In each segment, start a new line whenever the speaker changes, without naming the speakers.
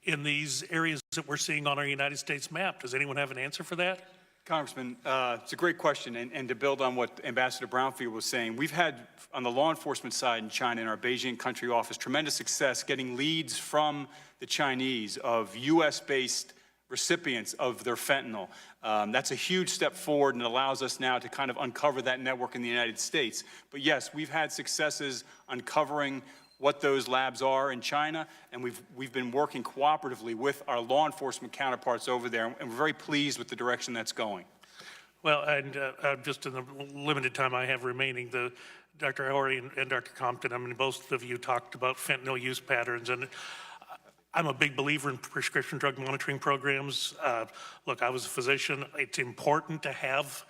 in these areas that we're seeing on our United States map? Does anyone have an answer for that?
Congressman, it's a great question, and to build on what Ambassador Brownfield was saying, we've had, on the law enforcement side in China, in our Beijing country office, tremendous success getting leads from the Chinese of U.S.-based recipients of their fentanyl. That's a huge step forward and allows us now to kind of uncover that network in the United States. But yes, we've had successes uncovering what those labs are in China, and we've been working cooperatively with our law enforcement counterparts over there, and we're very pleased with the direction that's going.
Well, and just in the limited time I have remaining, Dr. Horry and Dr. Compton, I mean, both of you talked about fentanyl use patterns, and I'm a big believer in prescription drug monitoring programs. Look, I was a physician. It's important to have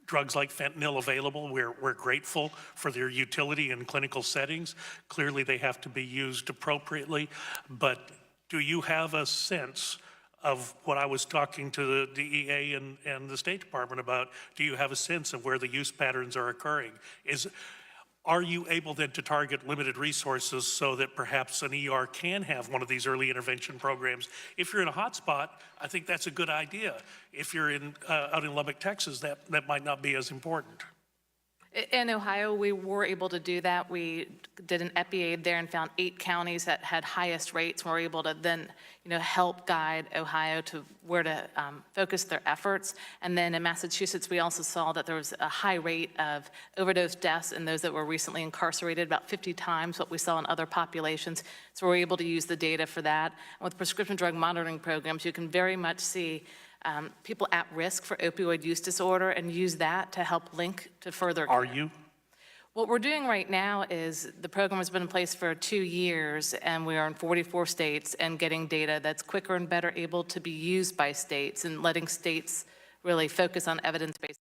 drugs like fentanyl available. We're grateful for their utility in clinical settings. Clearly, they have to be used appropriately. But do you have a sense of what I was talking to the DEA and the State Department about? Do you have a sense of where the use patterns are occurring? Are you able then to target limited resources so that perhaps an ER can have one of these early intervention programs? If you're in a hot spot, I think that's a good idea. If you're out in Lubbock, Texas, that might not be as important.
In Ohio, we were able to do that. We did an epi-aid there and found 8 counties that had highest rates. We were able to then, help guide Ohio to where to focus their efforts. And then in Massachusetts, we also saw that there was a high rate of overdose deaths in those that were recently incarcerated, about 50 times what we saw in other populations. So we're able to use the data for that. And with prescription drug monitoring programs, you can very much see people at risk for opioid use disorder and use that to help link to further care.
Are you?
What we're doing right now is the program has been in place for 2 years, and we are in 44 states and getting data that's quicker and better able to be used by states and letting states really focus on evidence-based